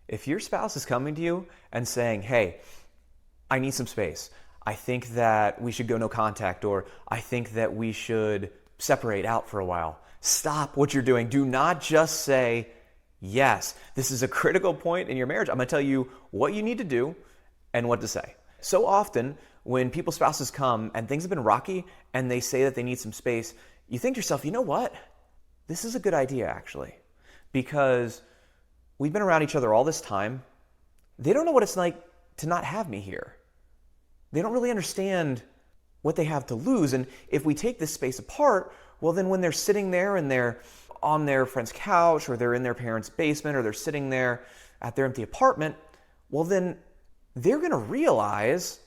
If your spouse is coming to you and saying, hey, I need some space, I think that we should go no contact, or I think that we should separate out for a while, stop what you're doing. Do not just say, yes. This is a critical point in your marriage. I'm going to tell you what you need to do and what to say. So often, when people's spouses come and things have been rocky and they say that they need some space, you think to yourself, you know what? This is a good idea, actually, because we've been around each other all this time. They don't know what it's like to not have me here. They don't really understand what they have to lose. And if we take this space apart, well, then when they're sitting there and they're on their friend's couch, or they're in their parents' basement, or they're sitting there at their empty apartment, well, then they're going to realize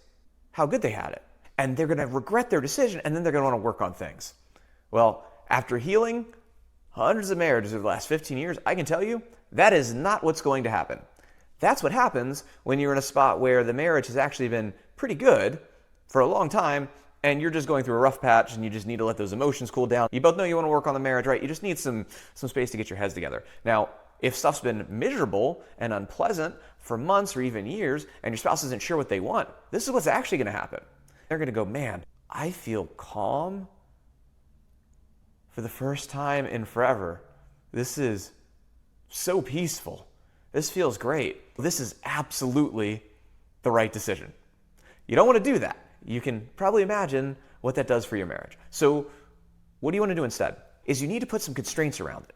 how good they had it. And they're going to regret their decision, and then they're going to want to work on things. Well, after healing hundreds of marriages over the last 15 years, I can tell you that is not what's going to happen. That's what happens when you're in a spot where the marriage has actually been pretty good for a long time, and you're just going through a rough patch and you just need to let those emotions cool down. You both know you want to work on the marriage, right? You just need some space to get your heads together. Now, if stuff's been miserable and unpleasant for months or even years, and your spouse isn't sure what they want, this is what's actually going to happen. They're going to go, man, I feel calm for the first time in forever. This is so peaceful. This feels great. This is absolutely the right decision. You don't want to do that. You can probably imagine what that does for your marriage. So what do you want to do instead? Is you need to put some constraints around it.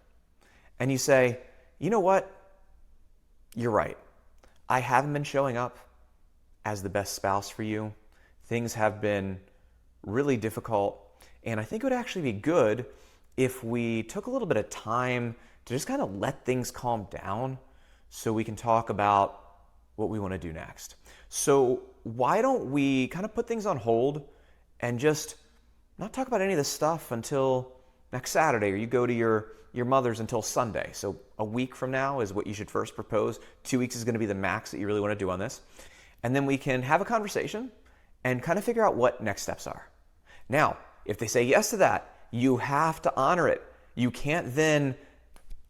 And you say, you know what? You're right. I haven't been showing up as the best spouse for you. Things have been really difficult. And I think it would actually be good if we took a little bit of time to just kind of let things calm down so we can talk about what we want to do next. So why don't we kind of put things on hold and just not talk about any of this stuff until next Saturday, or you go to your mother's until Sunday. So a week from now is what you should first propose. 2 weeks is going to be the max that you really want to do on this. And then we can have a conversation and kind of figure out what next steps are. Now, if they say yes to that, you have to honor it. You can't then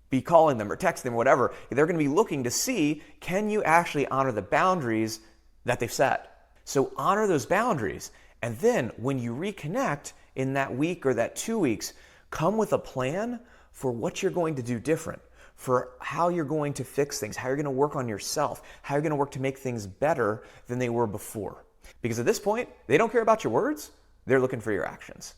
be calling them or texting them or whatever. They're going to be looking to see, can you actually honor the boundaries that they've set? So honor those boundaries. And then when you reconnect in that week or that 2 weeks, come with a plan for what you're going to do different, for how you're going to fix things, how you're going to work on yourself, how you're going to work to make things better than they were before. Because at this point, they don't care about your words. They're looking for your actions.